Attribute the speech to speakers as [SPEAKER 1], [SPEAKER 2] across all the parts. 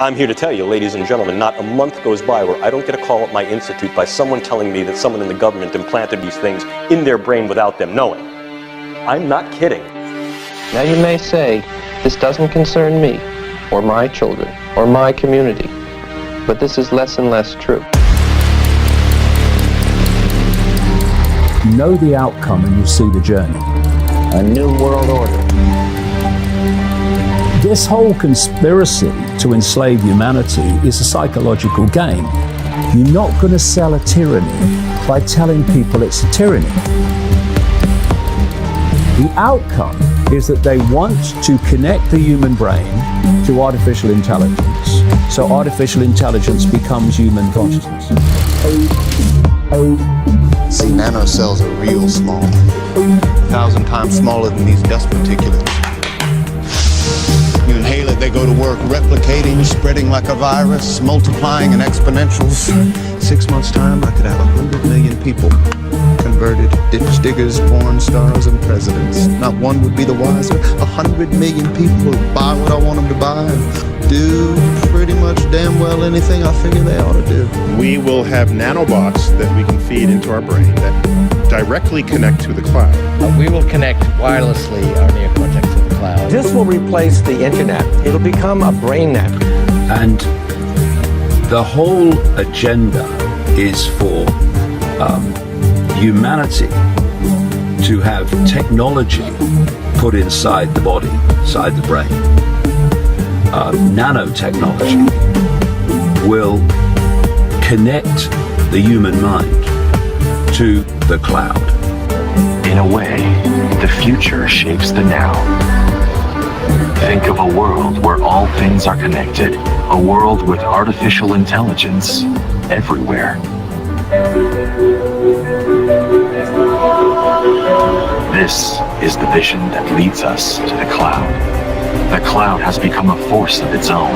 [SPEAKER 1] I'm here to tell you, ladies and gentlemen, not a month goes by where I don't get a call at my institute by someone telling me that someone in the government implanted these things in their brain without them knowing. I'm not kidding.
[SPEAKER 2] Now you may say, this doesn't concern me, or my children, or my community, but this is less and less true.
[SPEAKER 3] Know the outcome and you see the journey.
[SPEAKER 2] A new world order.
[SPEAKER 3] This whole conspiracy to enslave humanity is a psychological game. You're not going to sell a tyranny by telling people it's a tyranny. The outcome is that they want to connect the human brain to artificial intelligence. So artificial intelligence becomes human consciousness.
[SPEAKER 4] See, nanocells are real small. 1,000 times smaller than these dust particulates. You inhale it, they go to work replicating, spreading like a virus, multiplying in exponentials. 6 months' time, I could have 100 million people converted, ditch diggers, porn stars, and presidents. Not one would be the wiser. 100 million people would buy what I want them to buy and do pretty much damn well anything I figure they ought to do.
[SPEAKER 5] We will have nanobots that we can feed into our brain that directly connect to the cloud.
[SPEAKER 6] We will connect wirelessly our neocortex to the cloud. This will replace the internet. It'll become a brain net.
[SPEAKER 3] And the whole agenda is for humanity to have technology put inside the body, inside the brain. Nanotechnology will connect the human mind to the cloud.
[SPEAKER 7] In a way, the future shapes the now. Think of a world where all things are connected, a world with artificial intelligence everywhere. This is the vision that leads us to the cloud. The cloud has become a force of its own.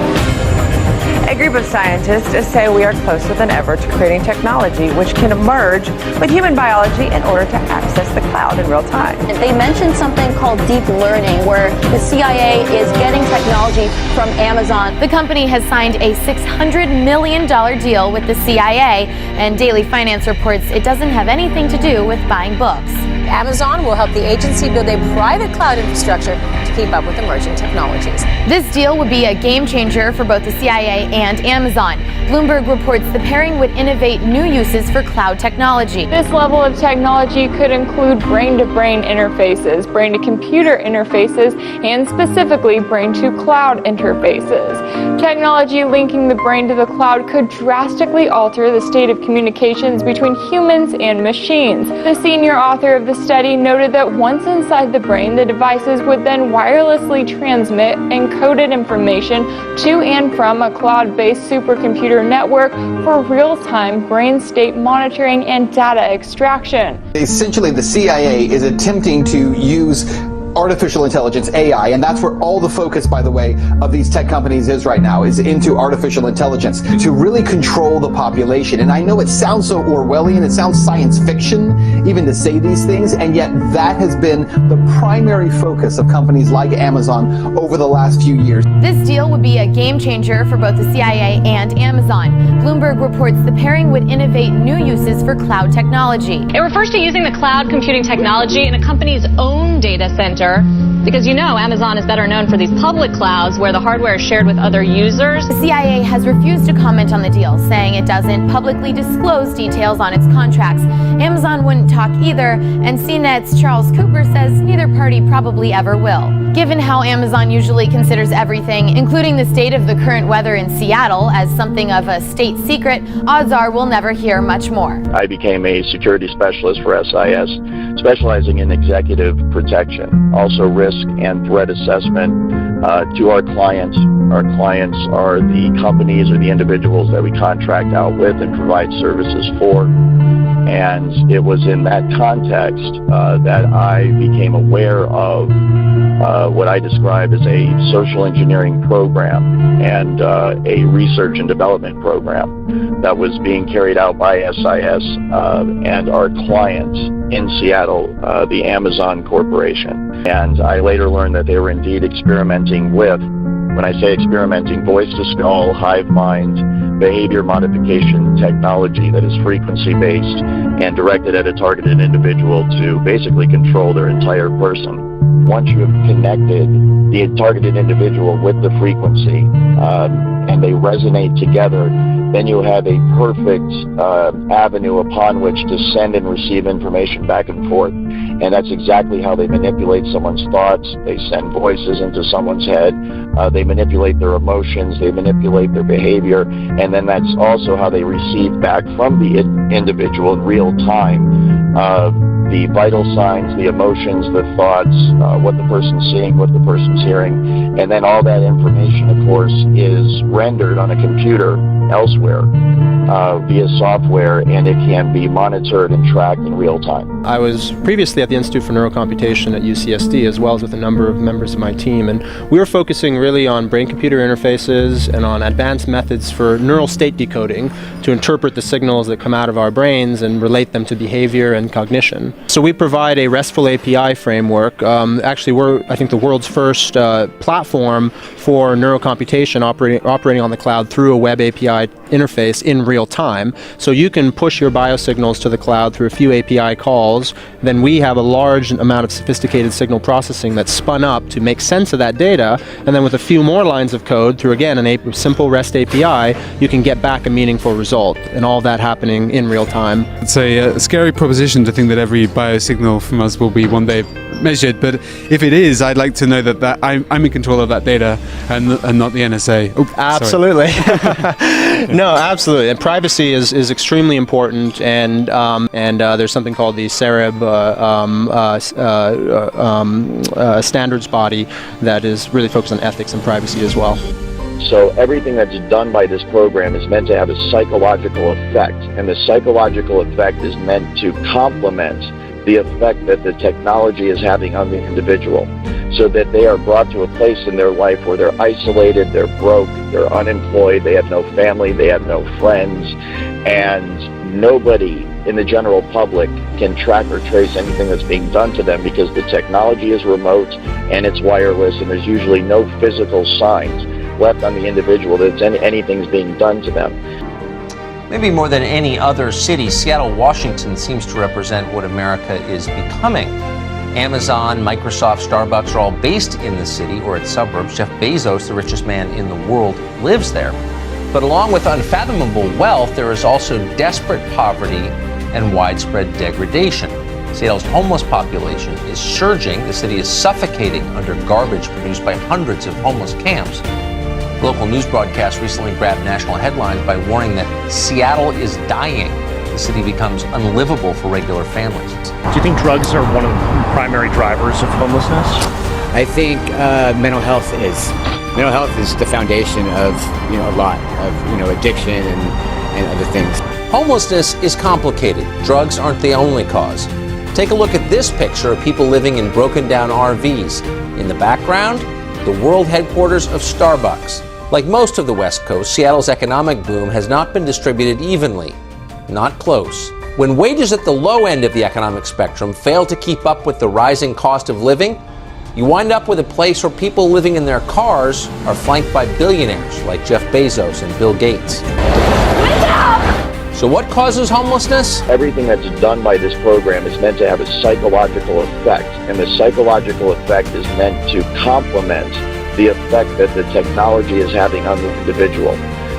[SPEAKER 8] A group of scientists say we are closer than ever to creating technology which can merge with human biology in order to access the cloud in real time.
[SPEAKER 9] They mentioned something called deep learning, where the CIA is getting technology from Amazon.
[SPEAKER 10] The company has signed a $600 million deal with the CIA, and Daily Finance reports it doesn't have anything to do with buying books.
[SPEAKER 11] Amazon will help the agency build a private cloud infrastructure to keep up with emerging technologies.
[SPEAKER 10] This deal would be a game changer for both the CIA and Amazon. Bloomberg reports the pairing would innovate new uses for cloud technology.
[SPEAKER 12] This level of technology could include brain-to-brain interfaces, brain-to-computer interfaces, and specifically brain-to-cloud interfaces. Technology linking the brain to the cloud could drastically alter the state of communications between humans and machines. The senior author of the study noted that once inside the brain, the devices would then wirelessly transmit encoded information to and from a cloud-based supercomputer network for real-time brain state monitoring and data extraction.
[SPEAKER 13] Essentially, the CIA is attempting to use artificial intelligence, AI, and that's where all the focus, by the way, of these tech companies is right now, is into artificial intelligence to really control the population. And I know it sounds so Orwellian, it sounds science fiction even to say these things, and yet that has been the primary focus of companies like Amazon over the last few years.
[SPEAKER 10] This deal would be a game changer for both the CIA and Amazon. Bloomberg reports the pairing would innovate new uses for cloud technology.
[SPEAKER 14] It refers to using the cloud computing technology in a company's own data center, because you know Amazon is better known for these public clouds where the hardware is shared with other users.
[SPEAKER 10] The CIA has refused to comment on the deal, saying it doesn't publicly disclose details on its contracts. Amazon wouldn't talk either, and CNET's Charles Cooper says neither party probably ever will. Given how Amazon usually considers everything, including the state of the current weather in Seattle, as something of a state secret, odds are we'll never hear much more.
[SPEAKER 15] I became a security specialist for SIS, specializing in executive protection, also risk and threat assessment to our clients. Our clients are the companies or the individuals that we contract out with and provide services for. And it was in that context that I became aware of what I describe as a social engineering program and a research and development program that was being carried out by SIS and our clients in Seattle, the Amazon Corporation. And I later learned that they were indeed experimenting with When I say experimenting, voice-to-skull, hive mind, behavior modification technology that is frequency-based and directed at a targeted individual to basically control their entire person. Once you have connected the targeted individual with the frequency and they resonate together, then you have a perfect avenue upon which to send and receive information back and forth. And that's exactly how they manipulate someone's thoughts. They send voices into someone's head. They manipulate their emotions. They manipulate their behavior. And then that's also how they receive back from the individual in real time the vital signs, the emotions, the thoughts, what the person's seeing, what the person's hearing. And then all that information, of course, is rendered on a computer elsewhere via software, and it can be monitored and tracked in real time.
[SPEAKER 16] I was previously at the Institute for Neurocomputation at UCSD, as well as with a number of members of my team, and we were focusing really on brain-computer interfaces and on advanced methods for neural state decoding to interpret the signals that come out of our brains and relate them to behavior and cognition. So we provide a RESTful API framework. Actually, we're, I think, the world's first platform for neurocomputation operating on the cloud through a web API interface in real time. So you can push your biosignals to the cloud through a few API calls. Then we have a large amount of sophisticated signal processing that's spun up to make sense of that data. And then with a few more lines of code through, again, a simple REST API, you can get back a meaningful result. And all that happening in real time.
[SPEAKER 17] It's a scary proposition to think that every biosignal from us will be one day measured, but if it is, I'd like to know that I'm in control of that data and not the NSA. Oh,
[SPEAKER 16] absolutely. No, absolutely. And privacy is extremely important, and there's something called the CEREB standards body that is really focused on ethics and privacy as well.
[SPEAKER 15] So everything that's done by this program is meant to have a psychological effect, and the psychological effect is meant to complement the effect that the technology is having on the individual, so that they are brought to a place in their life where they're isolated, they're broke, they're unemployed, they have no family, they have no friends, and nobody in the general public can track or trace anything that's being done to them because the technology is remote and it's wireless, and there's usually no physical signs left on the individual that anything's being done to them.
[SPEAKER 18] Maybe more than any other city, Seattle, Washington seems to represent what America is becoming. Amazon, Microsoft, Starbucks are all based in the city or its suburbs. Jeff Bezos, the richest man in the world, lives there. But along with unfathomable wealth, there is also desperate poverty and widespread degradation. Seattle's homeless population is surging. The city is suffocating under garbage produced by hundreds of homeless camps. Local news broadcasts recently grabbed national headlines by warning that Seattle is dying. The city becomes unlivable for regular families.
[SPEAKER 19] Do you think drugs are one of the primary drivers of homelessness?
[SPEAKER 20] I think mental health is the foundation of a lot of addiction and other things.
[SPEAKER 18] Homelessness is complicated. Drugs aren't the only cause. Take a look at this picture of people living in broken down RVs. In the background, the world headquarters of Starbucks. Like most of the West Coast, Seattle's economic boom has not been distributed evenly. Not close. When wages at the low end of the economic spectrum fail to keep up with the rising cost of living, you wind up with a place where people living in their cars are flanked by billionaires like Jeff Bezos and Bill Gates. So what causes homelessness?
[SPEAKER 15] Everything that's done by this program is meant to have a psychological effect, and the psychological effect is meant to complement the effect that the technology is having on the individual,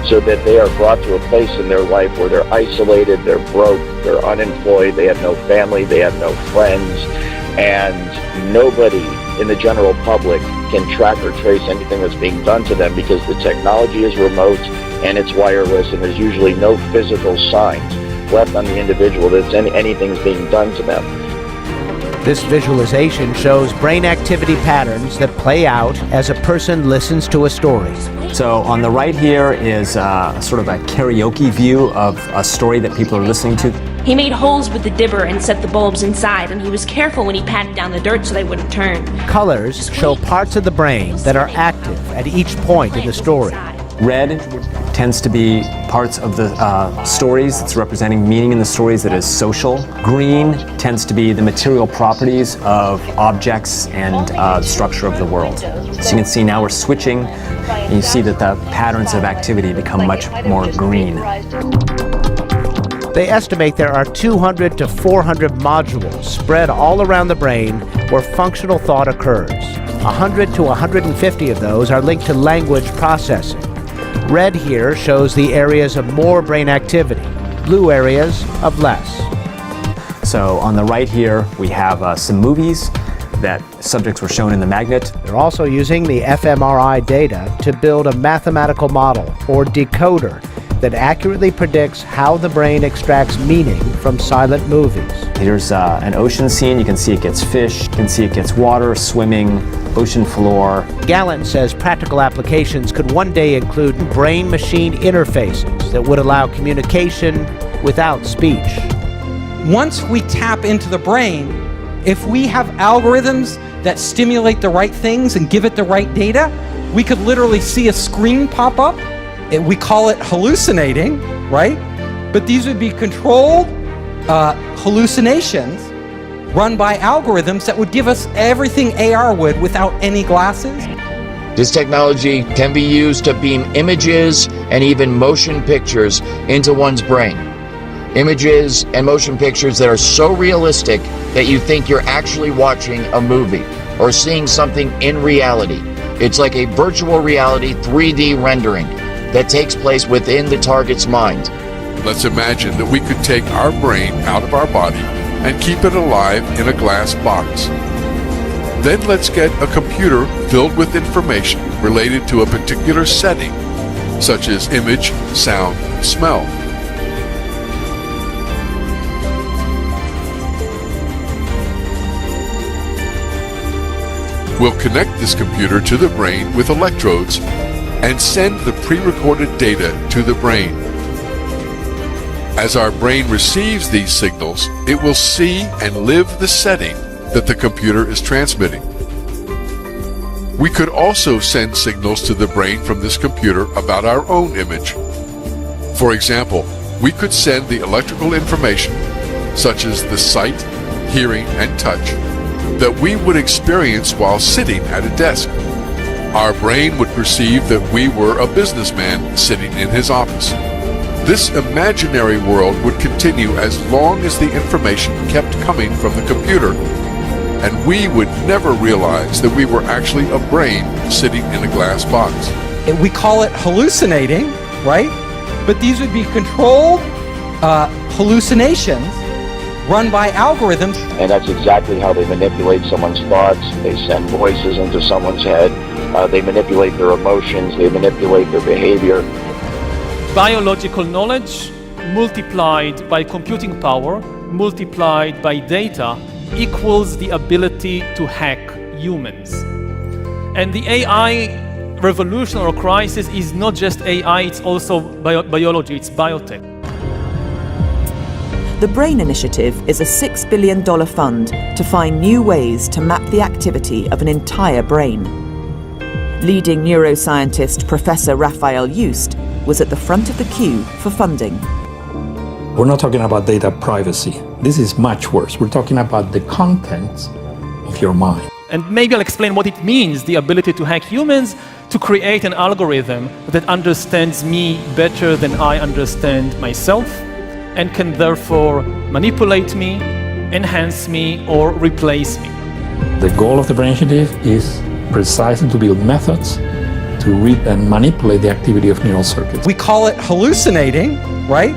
[SPEAKER 15] so that they are brought to a place in their life where they're isolated, they're broke, they're unemployed, they have no family, they have no friends, and nobody in the general public can track or trace anything that's being done to them because the technology is remote and it's wireless, and there's usually no physical signs left on the individual that anything's being done to them.
[SPEAKER 21] This visualization shows brain activity patterns that play out as a person listens to a story.
[SPEAKER 22] So on the right here is sort of a karaoke view of a story that people are listening to.
[SPEAKER 23] He made holes with the dibber and set the bulbs inside, and he was careful when he patted down the dirt so they wouldn't turn.
[SPEAKER 21] Colors show parts of the brain that are active at each point in the story.
[SPEAKER 22] Red tends to be parts of the stories. It's representing meaning in the stories that is social. Green tends to be the material properties of objects and the structure of the world. So you can see now we're switching, and you see that the patterns of activity become much more green.
[SPEAKER 21] They estimate there are 200 to 400 modules spread all around the brain where functional thought occurs. 100 to 150 of those are linked to language processing. Red here shows the areas of more brain activity, blue areas of less.
[SPEAKER 22] So on the right here, we have some movies that subjects were shown in the magnet.
[SPEAKER 21] They're also using the fMRI data to build a mathematical model, or decoder, that accurately predicts how the brain extracts meaning from silent movies.
[SPEAKER 22] Here's an ocean scene. You can see it gets fish, you can see it gets water, swimming, ocean floor.
[SPEAKER 21] Gallant says practical applications could one day include brain-machine interfaces that would allow communication without speech.
[SPEAKER 1] Once we tap into the brain, if we have algorithms that stimulate the right things and give it the right data, we could literally see a screen pop up. We call it hallucinating, right? But these would be controlled hallucinations run by algorithms that would give us everything AR would without any glasses.
[SPEAKER 2] This technology can be used to beam images and even motion pictures into one's brain. Images and motion pictures that are so realistic that you think you're actually watching a movie or seeing something in reality. It's like a virtual reality 3D rendering that takes place within the target's mind.
[SPEAKER 4] Let's imagine that we could take our brain out of our body and keep it alive in a glass box. Then let's get a computer filled with information related to a particular setting, such as image, sound, smell. We'll connect this computer to the brain with electrodes and send the pre-recorded data to the brain. As our brain receives these signals, it will see and live the setting that the computer is transmitting. We could also send signals to the brain from this computer about our own image. For example, we could send the electrical information, such as the sight, hearing, and touch, that we would experience while sitting at a desk. Our brain would perceive that we were a businessman sitting in his office. This imaginary world would continue as long as the information kept coming from the computer, and we would never realize that we were actually a brain sitting in a glass box.
[SPEAKER 1] We call it hallucinating, right? But these would be controlled hallucinations run by algorithms.
[SPEAKER 15] And that's exactly how they manipulate someone's thoughts. They send voices into someone's head. They manipulate their emotions. They manipulate their behavior.
[SPEAKER 24] Biological knowledge multiplied by computing power, multiplied by data, equals the ability to hack humans. And the AI revolution or crisis is not just AI, it's also biology, it's biotech.
[SPEAKER 25] The BRAIN Initiative is a $6 billion fund to find new ways to map the activity of an entire brain. Leading neuroscientist Professor Raphael Just was at the front of the queue for funding.
[SPEAKER 26] We're not talking about data privacy. This is much worse. We're talking about the contents of your mind.
[SPEAKER 24] And maybe I'll explain what it means, the ability to hack humans, to create an algorithm that understands me better than I understand myself, and can therefore manipulate me, enhance me, or replace me.
[SPEAKER 26] The goal of the BRAIN Initiative is precisely to build methods to read and manipulate the activity of neural circuits.
[SPEAKER 1] We call it hallucinating, right?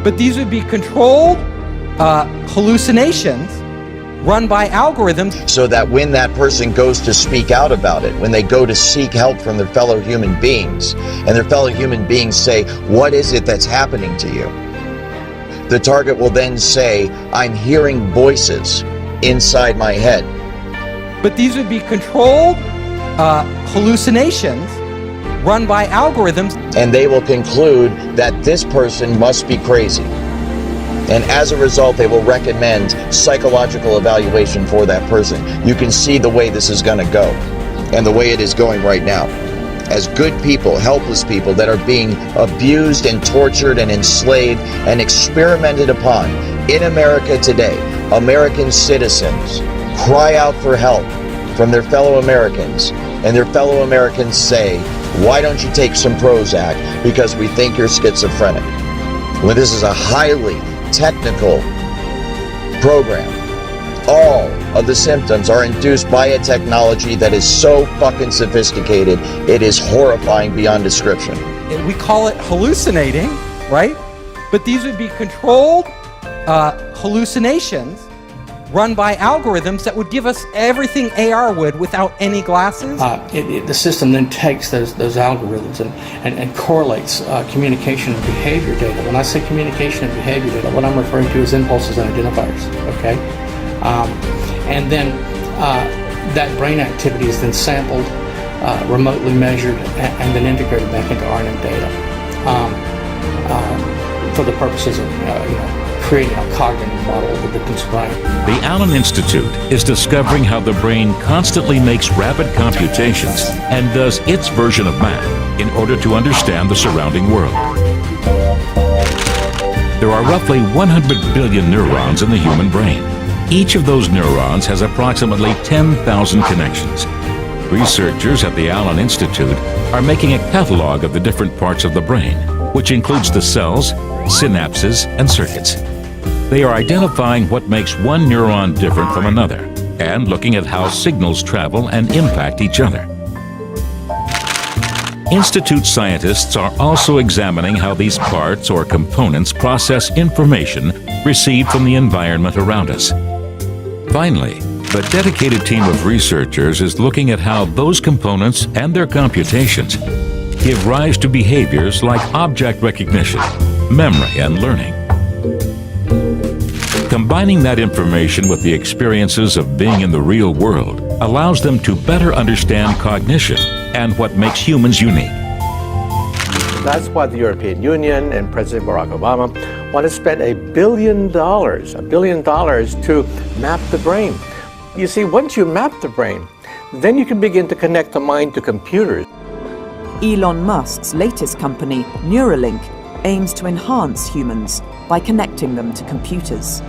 [SPEAKER 1] But these would be controlled hallucinations run by algorithms.
[SPEAKER 2] So that when that person goes to speak out about it, when they go to seek help from their fellow human beings, and their fellow human beings say, "What is it that's happening to you?" The target will then say, "I'm hearing voices inside my head."
[SPEAKER 1] But these would be controlled hallucinations run by algorithms.
[SPEAKER 2] And they will conclude that this person must be crazy. And as a result, they will recommend psychological evaluation for that person. You can see the way this is going to go, and the way it is going right now. as good people, helpless people that are being abused and tortured and enslaved and experimented upon in America today. American citizens cry out for help from their fellow Americans, and their fellow Americans say, why don't you take some Prozac because we think you're schizophrenic? When this is a highly technical program. All of the symptoms are induced by a technology that is so fucking sophisticated, it is horrifying beyond description.
[SPEAKER 1] We call it hallucinating, right? But these would be controlled hallucinations run by algorithms that would give us everything AR would without any glasses.
[SPEAKER 3] The system then takes those algorithms and correlates communication and behavior data. When I say communication and behavior data, what I'm referring to is impulses and identifiers, okay? And then that brain activity is then sampled, remotely measured, and then integrated back into RNN data for the purposes of creating a cognitive model of the victim's brain.
[SPEAKER 5] The Allen Institute is discovering how the brain constantly makes rapid computations and does its version of math in order to understand the surrounding world. There are roughly 100 billion neurons in the human brain. Each of those neurons has approximately 10,000 connections. Researchers at the Allen Institute are making a catalog of the different parts of the brain, which includes the cells, synapses, and circuits. They are identifying what makes one neuron different from another and looking at how signals travel and impact each other. Institute scientists are also examining how these parts or components process information received from the environment around us. Finally, the dedicated team of researchers is looking at how those components and their computations give rise to behaviors like object recognition, memory, and learning. Combining that information with the experiences of being in the real world allows them to better understand cognition and what makes humans unique.
[SPEAKER 21] That's why the European Union and President Barack Obama want to spend $1 billion to map the brain. You see, once you map the brain, then you can begin to connect the mind to computers.
[SPEAKER 25] Elon Musk's latest company, Neuralink, aims to enhance humans by connecting them to computers.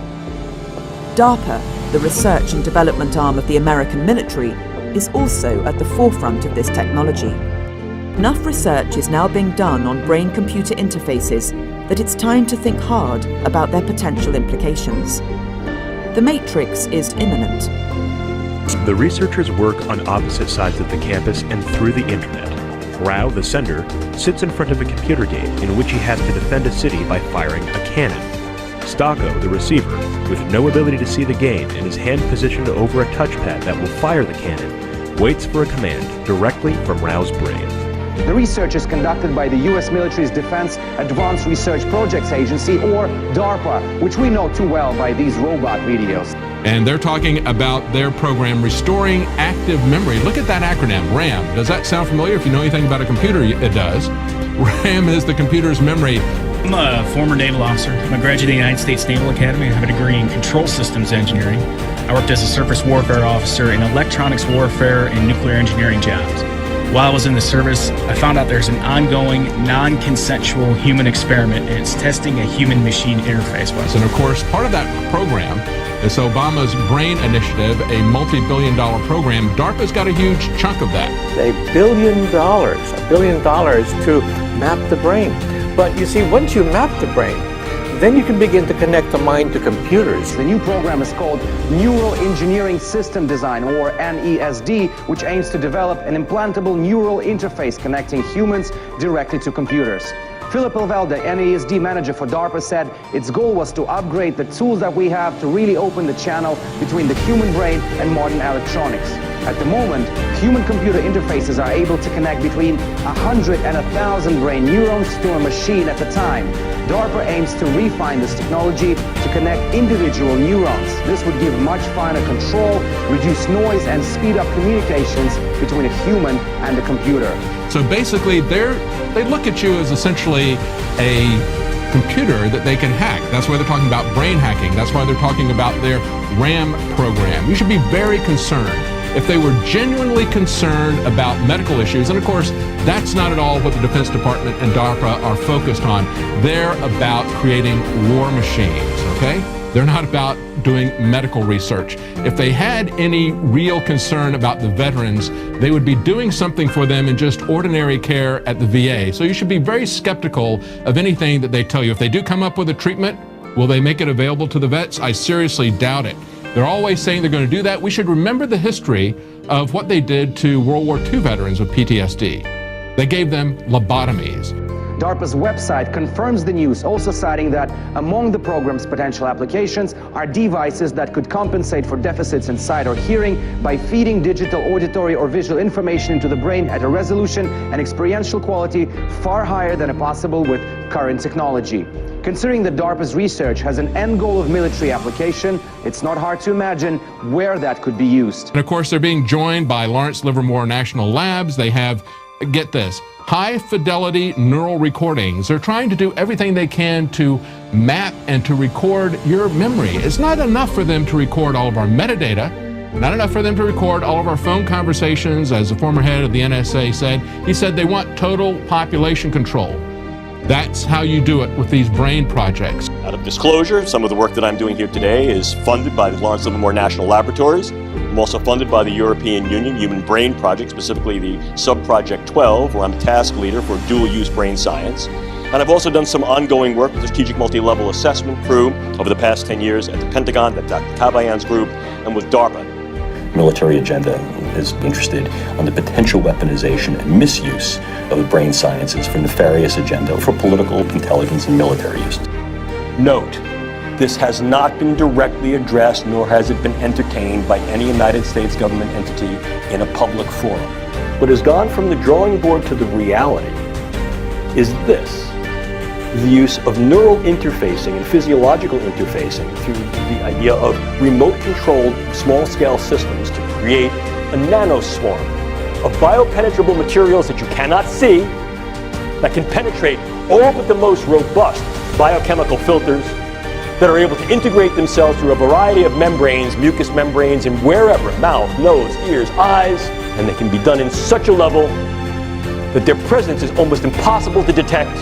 [SPEAKER 25] DARPA, the research and development arm of the American military, is also at the forefront of this technology. Enough research is now being done on brain-computer interfaces that it's time to think hard about their potential implications. The Matrix is imminent.
[SPEAKER 6] The researchers work on opposite sides of the campus and through the internet. Rao, the sender, sits in front of a computer game in which he has to defend a city by firing a cannon. Stocko, the receiver, with no ability to see the game and his hand positioned over a touchpad that will fire the cannon, waits for a command directly from Rao's brain.
[SPEAKER 7] The research is conducted by the U.S. military's Defense Advanced Research Projects Agency, or DARPA, which we know too well by these robot videos.
[SPEAKER 8] And they're talking about their program, Restoring Active Memory. Look at that acronym, RAM. Does that sound familiar? If you know anything about a computer, it does. RAM is the computer's memory.
[SPEAKER 9] I'm a former naval officer. I'm a graduate of the United States Naval Academy. I have a degree in control systems engineering. I worked as a surface warfare officer in electronics warfare and nuclear engineering jobs. While I was in the service, I found out there's an ongoing, non-consensual human experiment, and it's testing a human-machine interface.
[SPEAKER 8] And of course, part of that program is Obama's BRAIN initiative, a multi-billion-dollar program. DARPA's got a huge chunk of that.
[SPEAKER 21] $1 billion to map the brain. But you see, once you map the brain, then you can begin to connect the mind to computers.
[SPEAKER 7] The new program is called Neural Engineering System Design, or NESD, which aims to develop an implantable neural interface connecting humans directly to computers. Philip Elvel, the NESD manager for DARPA, said its goal was to upgrade the tools that we have to really open the channel between the human brain and modern electronics. At the moment, human-computer interfaces are able to connect between 100 and 1,000 brain neurons to a machine at a time. DARPA aims to refine this technology to connect individual neurons. This would give much finer control, reduce noise, and speed up communications between a human and a computer.
[SPEAKER 8] So basically, they look at you as essentially a computer that they can hack. That's why they're talking about brain hacking. That's why they're talking about their RAM program. You should be very concerned if they were genuinely concerned about medical issues, and of course, that's not at all what the Defense Department and DARPA are focused on. They're about creating war machines, okay? They're not about doing medical research. If they had any real concern about the veterans, they would be doing something for them in just ordinary care at the VA. So you should be very skeptical of anything that they tell you. If they do come up with a treatment, will they make it available to the vets? I seriously doubt it. They're always saying they're going to do that. We should remember the history of what they did to World War II veterans with PTSD. They gave them lobotomies.
[SPEAKER 7] DARPA's website confirms the news, also citing that among the program's potential applications are devices that could compensate for deficits in sight or hearing by feeding digital, auditory, or visual information into the brain at a resolution and experiential quality far higher than possible with current technology. Considering that DARPA's research has an end goal of military application, it's not hard to imagine where that could be used.
[SPEAKER 8] And of course, they're being joined by Lawrence Livermore National Labs. They have, get this, high-fidelity neural recordings. They're trying to do everything they can to map and to record your memory. It's not enough for them to record all of our metadata, not enough for them to record all of our phone conversations. As the former head of the NSA said, he said they want total population control. That's how you do it with these brain projects.
[SPEAKER 10] Out of disclosure, some of the work that I'm doing here today is funded by the Lawrence Livermore National Laboratories. I'm also funded by the European Union Human Brain Project, specifically the Sub-Project 12, where I'm task leader for dual-use brain science. And I've also done some ongoing work with the Strategic Multi-Level Assessment Crew over the past 10 years at the Pentagon, at Dr. Kabayan's group, and with DARPA.
[SPEAKER 11] Military agenda is interested on the potential weaponization and misuse of the brain sciences for nefarious agenda for political, intelligence, and military use.
[SPEAKER 10] Note, this has not been directly addressed, nor has it been entertained by any United States government entity in a public forum. What has gone from the drawing board to the reality is this: the use of neural interfacing and physiological interfacing through the idea of remote-controlled small-scale systems to create a nanoswarm of biopenetrable materials that you cannot see, that can penetrate all but the most robust biochemical filters, that are able to integrate themselves through a variety of membranes, mucous membranes, and wherever, mouth, nose, ears, eyes, and they can be done in such a level that their presence is almost impossible to detect,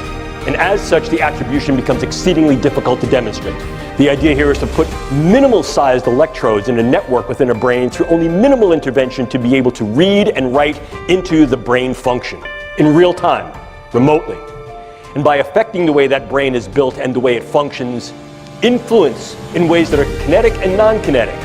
[SPEAKER 10] and as such, the attribution becomes exceedingly difficult to demonstrate. The idea here is to put minimal-sized electrodes in a network within a brain through only minimal intervention to be able to read and write into the brain function in real time, remotely. And by affecting the way that brain is built and the way it functions, influence in ways that are kinetic and non-kinetic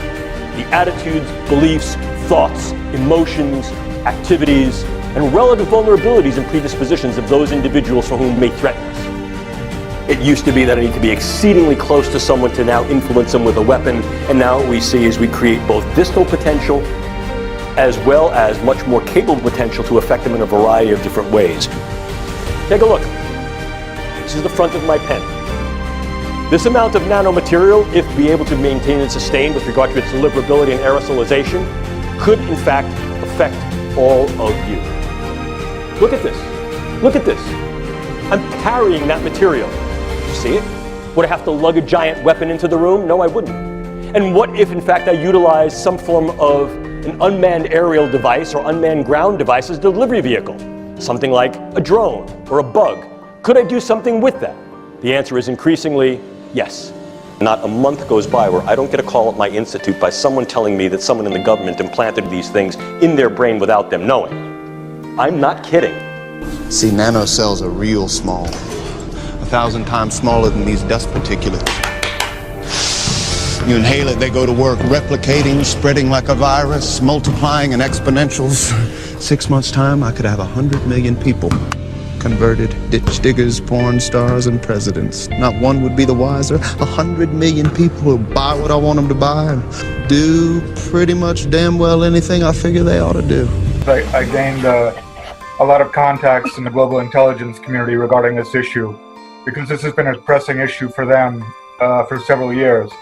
[SPEAKER 10] the attitudes, beliefs, thoughts, emotions, activities, and relative vulnerabilities and predispositions of those individuals for whom may threaten us. It used to be that I need to be exceedingly close to someone to now influence them with a weapon, and now what we see is we create both distal potential as well as much more capable potential to affect them in a variety of different ways. Take a look. This is the front of my pen. This amount of nanomaterial, if be able to maintain and sustain with regard to its deliverability and aerosolization, could in fact affect all of you. Look at this. Look at this. I'm carrying that material. You see it? Would I have to lug a giant weapon into the room? No, I wouldn't. And what if, in fact, I utilized some form of an unmanned aerial device or unmanned ground device as a delivery vehicle? Something like a drone or a bug. Could I do something with that? The answer is increasingly yes. Not a month goes by where I don't get a call at my institute by someone telling me that someone in the government implanted these things in their brain without them knowing. I'm not kidding.
[SPEAKER 12] See, nanocells are real small. 1,000 times smaller than these dust particulates. You inhale it, they go to work, replicating, spreading like a virus, multiplying in exponentials. 6 months' time, I could have 100 million people. Converted ditch diggers, porn stars, and presidents. Not one would be the wiser. 100 million people who buy what I want them to buy and do pretty much damn well anything I figure they ought to do.
[SPEAKER 13] I gained a lot of contacts in the global intelligence community regarding this issue because this has been a pressing issue for them for several years.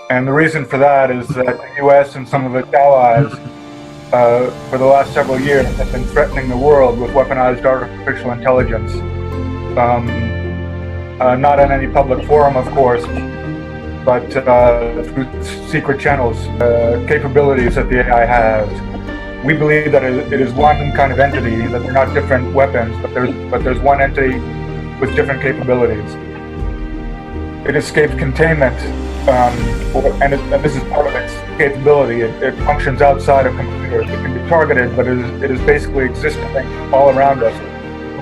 [SPEAKER 13] And the reason for that is that the U.S. and some of its allies for the last several years have been threatening the world with weaponized artificial intelligence. Not in any public forum, of course, but through secret channels, capabilities that the AI has. We believe that it is one kind of entity, that they're not different weapons, but there's one entity with different capabilities. It escapes containment, and this is part of its capability. It functions outside of computers. It can be targeted, but it is basically existing all around us.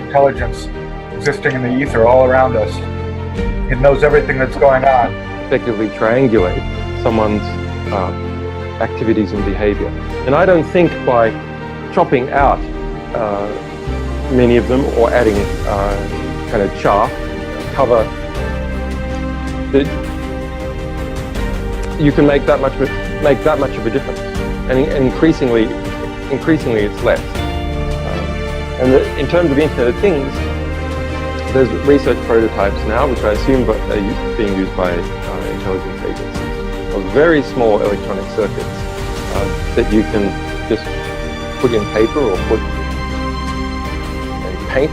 [SPEAKER 13] Intelligence existing in the ether all around us. It knows everything that's going on.
[SPEAKER 14] Effectively triangulate someone's activities and behavior. And I don't think by chopping out many of them or adding kind of chaff, cover, that you can make that much of a difference. And increasingly it's less. In terms of the Internet of Things, there's research prototypes now, which I assume are being used by intelligence agencies, of very small electronic circuits that you can just put in paper or put and paint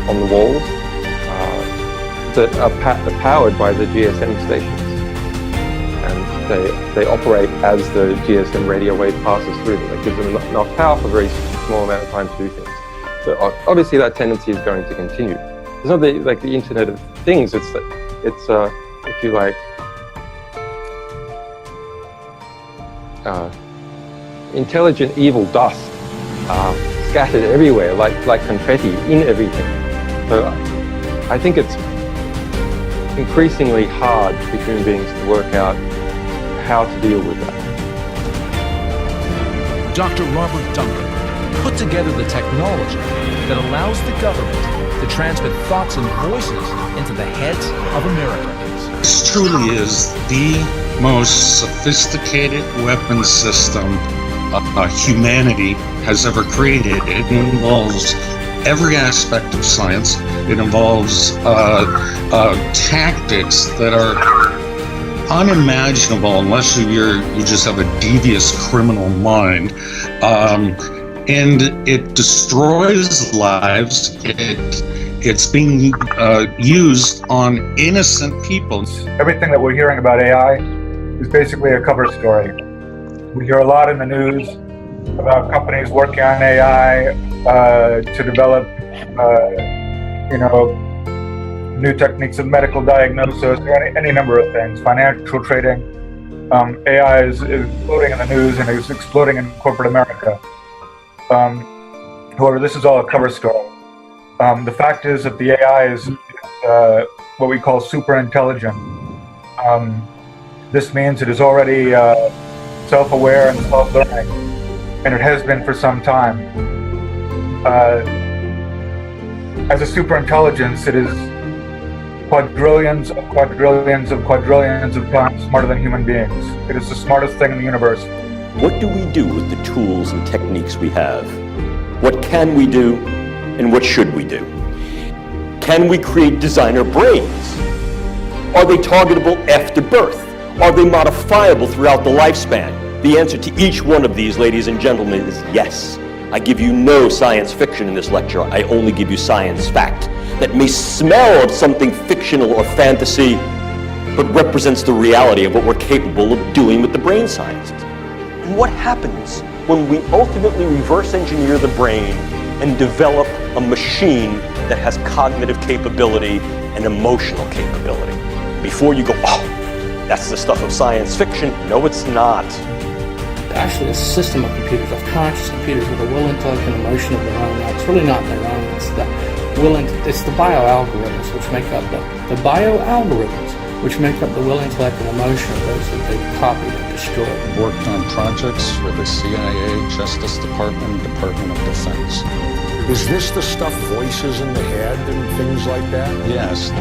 [SPEAKER 14] on the walls that are powered by the GSM stations, and they operate as the GSM radio wave passes through them. It gives them enough power for a very small amount of time to do things. So obviously that tendency is going to continue. It's not like the Internet of Things. It's if you like, intelligent evil dust scattered everywhere, like confetti in everything. So I think it's increasingly hard for human beings to work out how to deal with that.
[SPEAKER 16] Dr. Robert Duncan put together the technology that allows the government to transmit thoughts and voices into the heads of Americans.
[SPEAKER 17] This truly is the most sophisticated weapon system humanity has ever created. It involves every aspect of science. It involves tactics that are unimaginable unless you just have a devious criminal mind. And it destroys lives. It's being used on innocent people.
[SPEAKER 13] Everything that we're hearing about AI is basically a cover story. We hear a lot in the news about companies working on AI to develop, new techniques of medical diagnosis, or any number of things, financial trading. AI is exploding in the news and is exploding in corporate America. However, this is all a cover story. The fact is that the AI is what we call super intelligent. This means it is already self-aware and self-learning, and it has been for some time. As a super intelligence, it is quadrillions of quadrillions of quadrillions of times smarter than human beings. It is the smartest thing in the universe.
[SPEAKER 10] What do we do with the tools and techniques we have? What can we do, and what should we do? Can we create designer brains? Are they targetable after birth? Are they modifiable throughout the lifespan? The answer to each one of these, ladies and gentlemen, is yes. I give you no science fiction in this lecture. I only give you science fact that may smell of something fictional or fantasy, but represents the reality of what we're capable of doing with the brain sciences. And what happens when we ultimately reverse engineer the brain and develop a machine that has cognitive capability and emotional capability? Before you go, oh, that's the stuff of science fiction. No, it's not.
[SPEAKER 3] Actually, a system of computers, of conscious computers with a will, intellect, and emotion of their own. It's really not their own. It's the bioalgorithms which make up the bioalgorithms which make up the will, intellect, and emotion of those that they've copied and destroyed.
[SPEAKER 18] Worked on projects for the CIA, Justice Department, Department of Defense.
[SPEAKER 19] Is this the stuff, voices in the head and things like that?
[SPEAKER 18] Yes.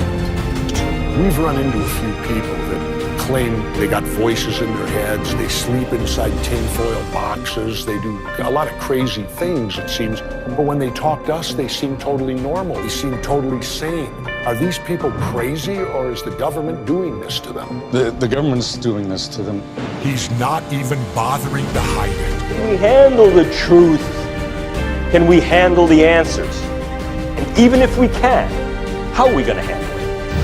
[SPEAKER 19] We've run into a few people that claim they got voices in their heads, they sleep inside tinfoil boxes, they do a lot of crazy things, it seems. But when they talk to us, they seem totally normal, they seem totally sane. Are these people crazy, or is the government doing this to them?
[SPEAKER 18] The government's doing this to them.
[SPEAKER 19] He's not even bothering to hide it.
[SPEAKER 10] Can we handle the truth? Can we handle the answers? And even if we can, how are we going to handle it?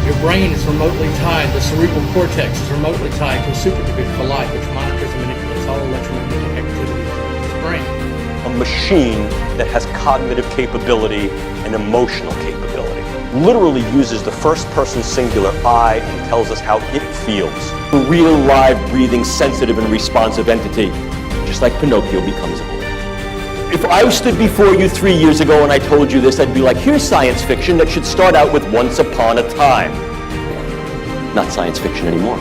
[SPEAKER 3] Your brain is remotely tied, the cerebral cortex is remotely tied to a supercomputer for life, which monitors and manipulates all electromagnetic activity in the brain.
[SPEAKER 10] A machine that has cognitive capability and emotional capability. Literally uses the first person singular I and tells us how it feels. A real, live, breathing, sensitive, and responsive entity, just like Pinocchio becomes a boy. If I stood before you 3 years ago and I told you this, I'd be like, here's science fiction that should start out with once upon a time. Not science fiction anymore.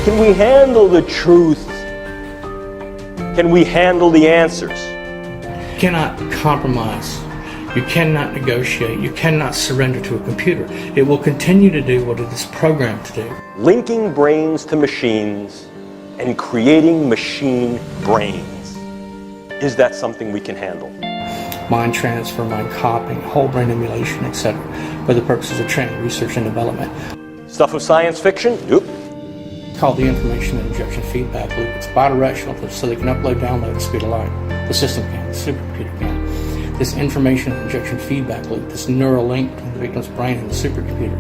[SPEAKER 10] Can we handle the truth? Can we handle the answers?
[SPEAKER 3] You cannot compromise. You cannot negotiate. You cannot surrender to a computer. It will continue to do what it is programmed to do.
[SPEAKER 10] Linking brains to machines and creating machine brains. Is that something we can handle?
[SPEAKER 3] Mind transfer, mind copying, whole brain emulation, etc. for the purposes of training, research, and development.
[SPEAKER 10] Stuff of science fiction? Nope.
[SPEAKER 3] It's called the information injection feedback loop. It's bidirectional, so they can upload, download at the speed of light. The system can, the supercomputer can. This information injection feedback loop, this neural link between the victim's brain and the supercomputer.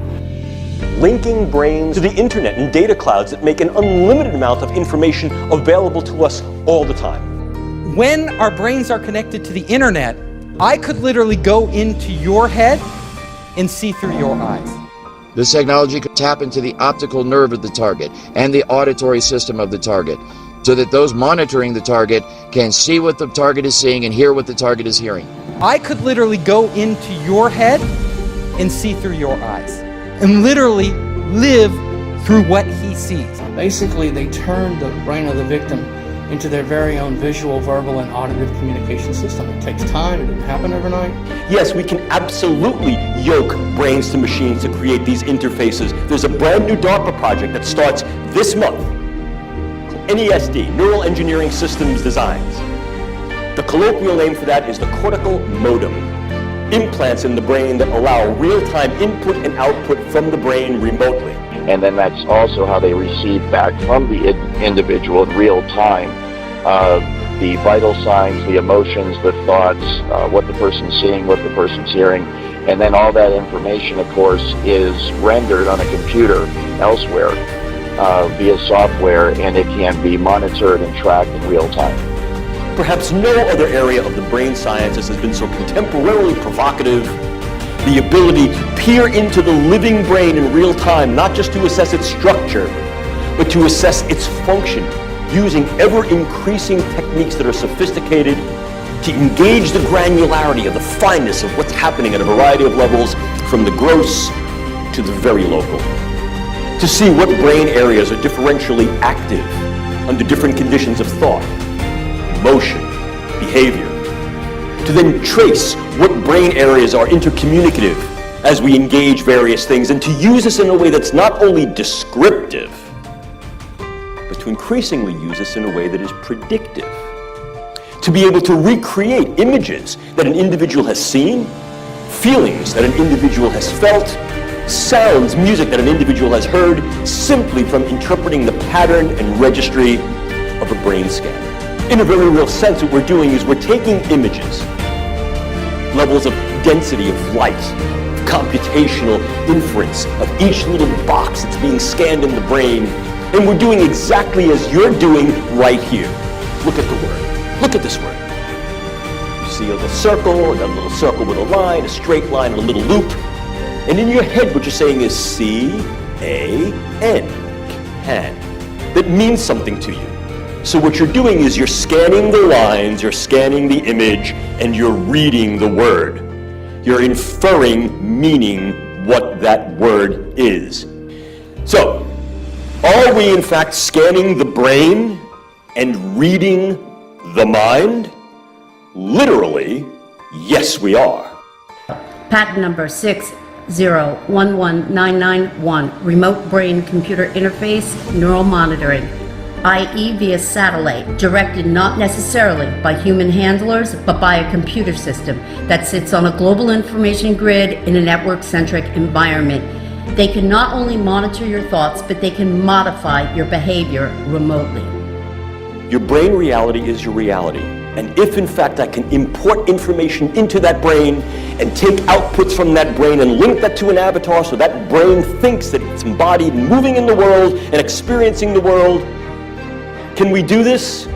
[SPEAKER 10] Linking brains to the internet and data clouds that make an unlimited amount of information available to us all the time.
[SPEAKER 1] When our brains are connected to the internet, I could literally go into your head and see through your eyes.
[SPEAKER 2] This technology could tap into the optical nerve of the target and the auditory system of the target, so that those monitoring the target can see what the target is seeing and hear what the target is hearing.
[SPEAKER 1] I could literally go into your head and see through your eyes, and literally live through what he sees.
[SPEAKER 3] Basically, they turn the brain of the victim into their very own visual, verbal, and auditive communication system. It takes time. It didn't happen overnight.
[SPEAKER 10] Yes, we can absolutely yoke brains to machines to create these interfaces. There's a brand new DARPA project that starts this month. NESD, Neural Engineering Systems Designs. The colloquial name for that is the cortical modem. Implants in the brain that allow real-time input and output from the brain remotely.
[SPEAKER 2] And then that's also how they receive back from the individual in real time the vital signs, the emotions, the thoughts, what the person's seeing, what the person's hearing. And then all that information, of course, is rendered on a computer elsewhere via software, and it can be monitored and tracked in real time.
[SPEAKER 10] Perhaps no other area of the brain sciences has been so contemporarily provocative. The ability to peer into the living brain in real time, not just to assess its structure, but to assess its function, using ever-increasing techniques that are sophisticated to engage the granularity of the fineness of what's happening at a variety of levels, from the gross to the very local. To see what brain areas are differentially active under different conditions of thought, emotion, behavior. To then trace what brain areas are intercommunicative as we engage various things, and to use this in a way that's not only descriptive, but to increasingly use this in a way that is predictive. To be able to recreate images that an individual has seen, feelings that an individual has felt, sounds, music that an individual has heard, simply from interpreting the pattern and registry of a brain scan. In a very real sense, what we're doing is we're taking images, levels of density of light, computational inference of each little box that's being scanned in the brain, and we're doing exactly as you're doing right here. Look at the word. Look at this word. You see a little circle, and a little circle with a line, a straight line, and a little loop. And in your head, what you're saying is C-A-N, can. That means something to you. So what you're doing is you're scanning the lines, you're scanning the image, and you're reading the word. You're inferring meaning what that word is. So, are we in fact scanning the brain and reading the mind? Literally, yes we are.
[SPEAKER 4] Patent number 6011991, remote brain computer interface neural monitoring, i.e. via satellite, directed not necessarily by human handlers, but by a computer system that sits on a global information grid in a network-centric environment. They can not only monitor your thoughts, but they can modify your behavior remotely.
[SPEAKER 10] Your brain reality is your reality. And if in fact I can import information into that brain and take outputs from that brain and link that to an avatar so that brain thinks that it's embodied and moving in the world and experiencing the world, can we do this?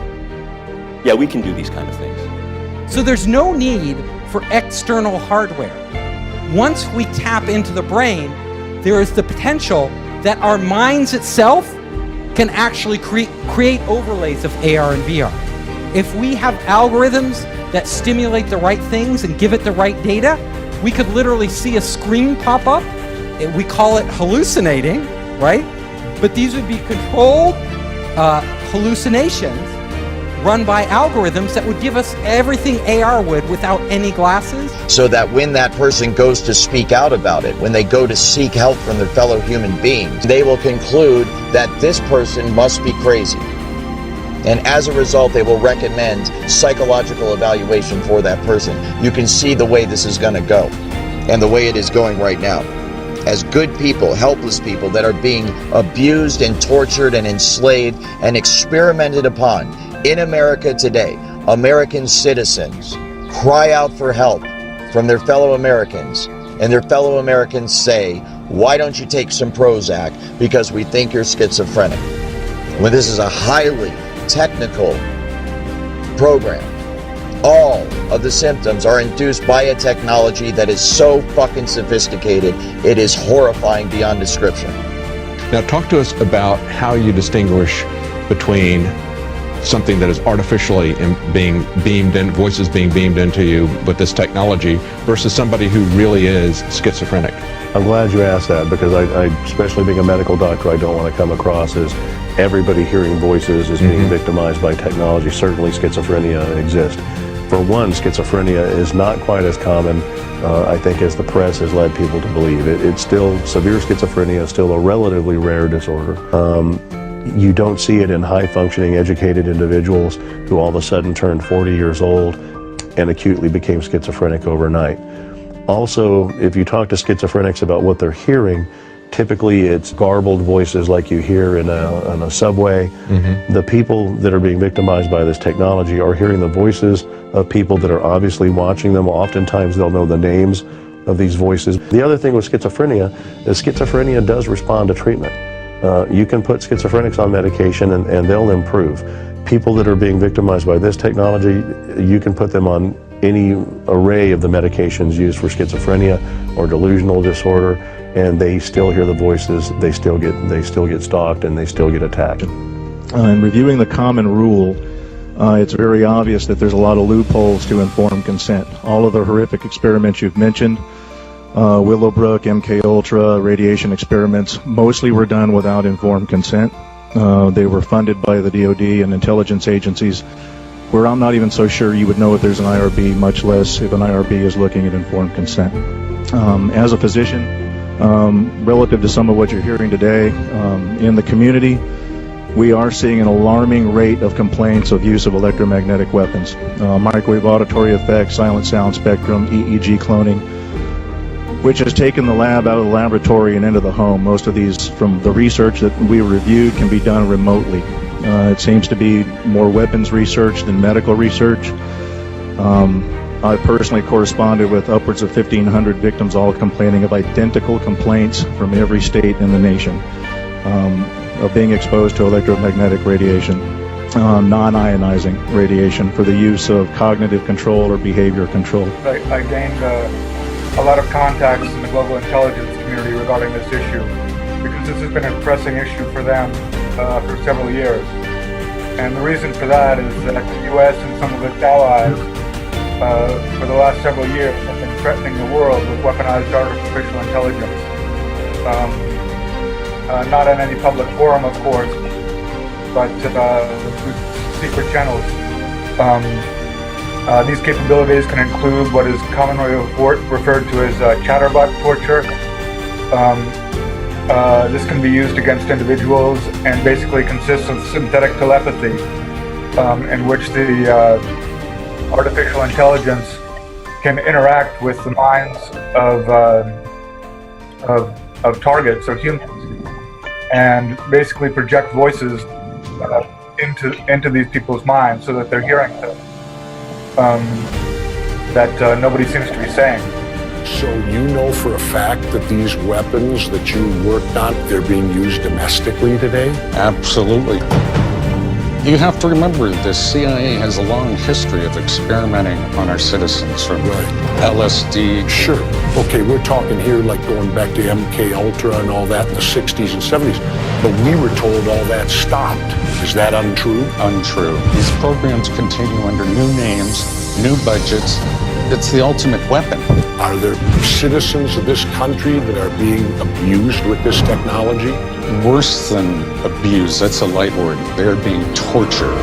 [SPEAKER 10] Yeah, we can do these kind of things.
[SPEAKER 1] So there's no need for external hardware. Once we tap into the brain, there is the potential that our minds itself can actually create overlays of AR and VR. If we have algorithms that stimulate the right things and give it the right data, we could literally see a screen pop up. We call it hallucinating, right? But these would be controlled hallucinations run by algorithms that would give us everything AR would without any glasses.
[SPEAKER 2] So that when that person goes to speak out about it, when they go to seek help from their fellow human beings, they will conclude that this person must be crazy. And as a result, they will recommend psychological evaluation for that person. You can see the way this is going to go and the way it is going right now. As good people, helpless people that are being abused and tortured and enslaved and experimented upon in America today, American citizens cry out for help from their fellow Americans, and their fellow Americans say, why don't you take some Prozac because we think you're schizophrenic? When this is a highly technical program. All of the symptoms are induced by a technology that is so fucking sophisticated, it is horrifying beyond description.
[SPEAKER 8] Now talk to us about how you distinguish between something that is artificially being beamed in, voices being beamed into you with this technology versus somebody who really is schizophrenic.
[SPEAKER 6] I'm glad you asked that because I especially being a medical doctor, I don't want to come across as everybody hearing voices is being victimized by technology. Certainly schizophrenia exists. For one, schizophrenia is not quite as common, I think, as the press has led people to believe. It's still, severe schizophrenia is still a relatively rare disorder. You don't see it in high-functioning, educated individuals who all of a sudden turned 40 years old and acutely became schizophrenic overnight. Also, if you talk to schizophrenics about what they're hearing, typically it's garbled voices like you hear in a subway. The people that are being victimized by this technology are hearing the voices of people that are obviously watching them. Oftentimes they'll know the names of these voices. The other thing with schizophrenia is schizophrenia does respond to treatment. You can put schizophrenics on medication and they'll improve. People that are being victimized by this technology, you can put them on any array of the medications used for schizophrenia or delusional disorder, and they still hear the voices, they still get stalked, and they still get attacked.
[SPEAKER 15] In reviewing the common rule, it's very obvious that there's a lot of loopholes to informed consent. All of the horrific experiments you've mentioned, Willowbrook, MKUltra, radiation experiments, mostly were done without informed consent. They were funded by the DoD and intelligence agencies, where I'm not even so sure you would know if there's an IRB, much less if an IRB is looking at informed consent. As a physician, relative to some of what you're hearing today, in the community, we are seeing an alarming rate of complaints of use of electromagnetic weapons. Microwave auditory effects, silent sound spectrum, EEG cloning, which has taken the lab out of the laboratory and into the home. Most of these, from the research that we reviewed, can be done remotely. It seems to be more weapons research than medical research. I personally corresponded with upwards of 1,500 victims, all complaining of identical complaints from every state in the nation of being exposed to electromagnetic radiation, non-ionizing radiation for the use of cognitive control or behavior control.
[SPEAKER 13] I gained a lot of contacts in the global intelligence community regarding this issue because this has been a pressing issue for them for several years. And the reason for that is that the U.S. and some of its allies for the last several years have been threatening the world with weaponized artificial intelligence. Not in any public forum, of course, but through secret channels. These capabilities can include what is commonly referred to as chatterbot torture. This can be used against individuals and basically consists of synthetic telepathy, in which the artificial intelligence can interact with the minds of targets, of humans, and basically project voices into these people's minds so that they're hearing them. that nobody seems to be saying.
[SPEAKER 19] So you know for a fact that these weapons that you worked on, they're being used domestically today?
[SPEAKER 17] Absolutely. You have to remember, the CIA has a long history of experimenting on our citizens, from LSD.
[SPEAKER 19] Sure. Okay, we're talking here like going back to MK Ultra and all that in the 60s and 70s. But we were told all that stopped. Is that untrue?
[SPEAKER 17] Untrue. These programs continue under new names, new budgets. It's the ultimate weapon.
[SPEAKER 19] Are there citizens of this country that are being abused with this technology?
[SPEAKER 17] Worse than abused, that's a light word. They're being tortured.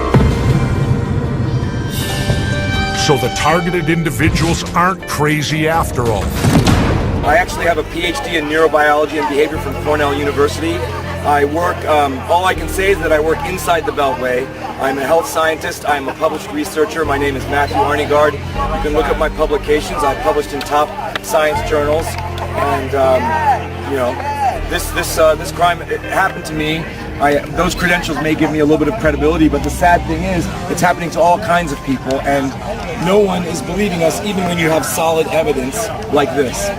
[SPEAKER 19] So the targeted individuals aren't crazy after all.
[SPEAKER 5] I actually have a PhD in neurobiology and behavior from Cornell University. I work, all I can say is that I work inside the Beltway. I'm a health scientist. I'm a published researcher. My name is Matthew Arnegaard. You can look up my publications. I've published in top science journals. And, you know, this crime, it happened to me. Those credentials may give me a little bit of credibility, but the sad thing is, it's happening to all kinds of people, and no one is believing us, even when you have solid evidence like this.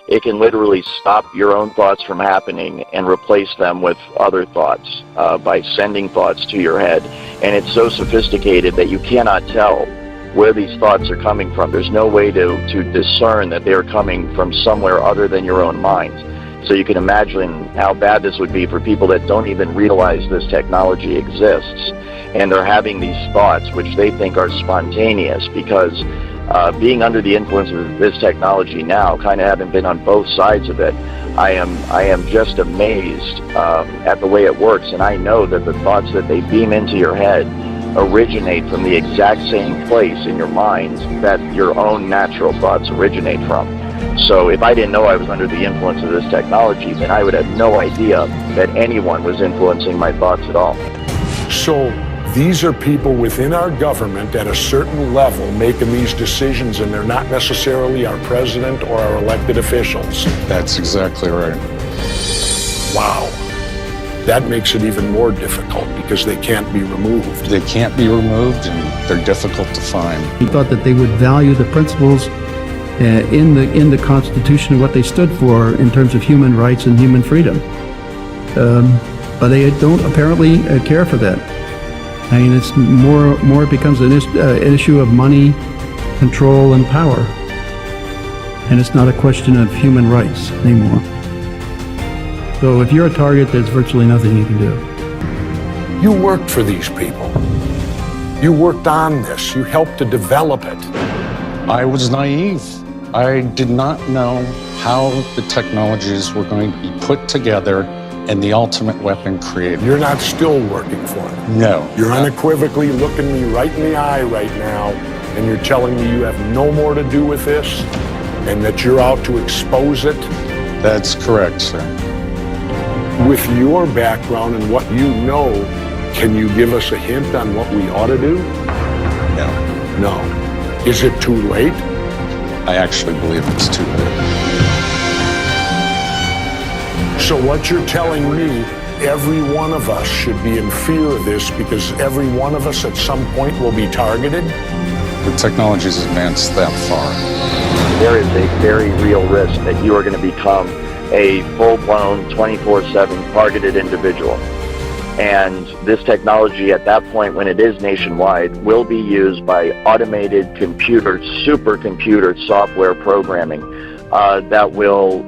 [SPEAKER 2] It can literally stop your own thoughts from happening and replace them with other thoughts by sending thoughts to your head. And it's so sophisticated that you cannot tell where these thoughts are coming from. There's no way to discern that they're coming from somewhere other than your own mind. So you can imagine how bad this would be for people that don't even realize this technology exists. And they're having these thoughts, which they think are spontaneous, because being under the influence of this technology now, kind of having been on both sides of it, I am just amazed at the way it works. And I know that the thoughts that they beam into your head originate from the exact same place in your mind that your own natural thoughts originate from. So if I didn't know I was under the influence of this technology, then I would have no idea that anyone was influencing my thoughts at all.
[SPEAKER 19] So these are people within our government at a certain level making these decisions, and they're not necessarily our president or our elected officials.
[SPEAKER 17] That's exactly right.
[SPEAKER 19] Wow. That makes it even more difficult because they can't be removed.
[SPEAKER 17] They can't be removed, and they're difficult to find.
[SPEAKER 20] He thought that they would value the principles in the Constitution and what they stood for in terms of human rights and human freedom. But they don't apparently care for that. I mean, it's more it becomes an issue of money, control, and power. And it's not a question of human rights anymore. So if you're a target, there's virtually nothing you can do.
[SPEAKER 19] You worked for these people. You worked on this. You helped to develop it.
[SPEAKER 17] I was naive. I did not know how the technologies were going to be put together and the ultimate weapon created.
[SPEAKER 19] You're not still working for them.
[SPEAKER 17] No.
[SPEAKER 19] You're unequivocally looking me right in the eye right now, and you're telling me you have no more to do with this, and that you're out to expose it?
[SPEAKER 17] That's correct, sir.
[SPEAKER 19] With your background and what you know, can you give us a hint on what we ought to do?
[SPEAKER 17] No.
[SPEAKER 19] No. Is it too late?
[SPEAKER 17] I actually believe it's too late.
[SPEAKER 19] So what you're telling me, every one of us should be in fear of this because every one of us at some point will be targeted?
[SPEAKER 17] The technology's advanced that far.
[SPEAKER 2] There is a very real risk that you are going to become a full-blown 24/7 targeted individual. And this technology at that point, when it is nationwide, will be used by automated computer, supercomputer software programming that will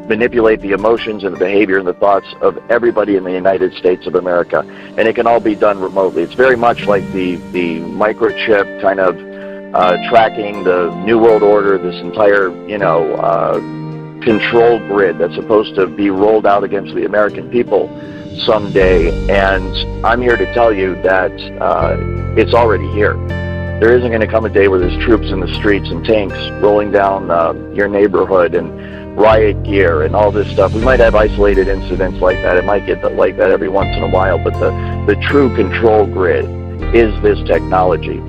[SPEAKER 2] manipulate the emotions and the behavior and the thoughts of everybody in the United States of America. And it can all be done remotely. It's very much like the microchip kind of tracking the New World Order, this entire, control grid that's supposed to be rolled out against the American people someday. And I'm here to tell you that it's already here. There isn't going to come a day where there's troops in the streets and tanks rolling down your neighborhood and riot gear and all this stuff. We might have isolated incidents like that. It might get like that every once in a while, but the true control grid is this technology.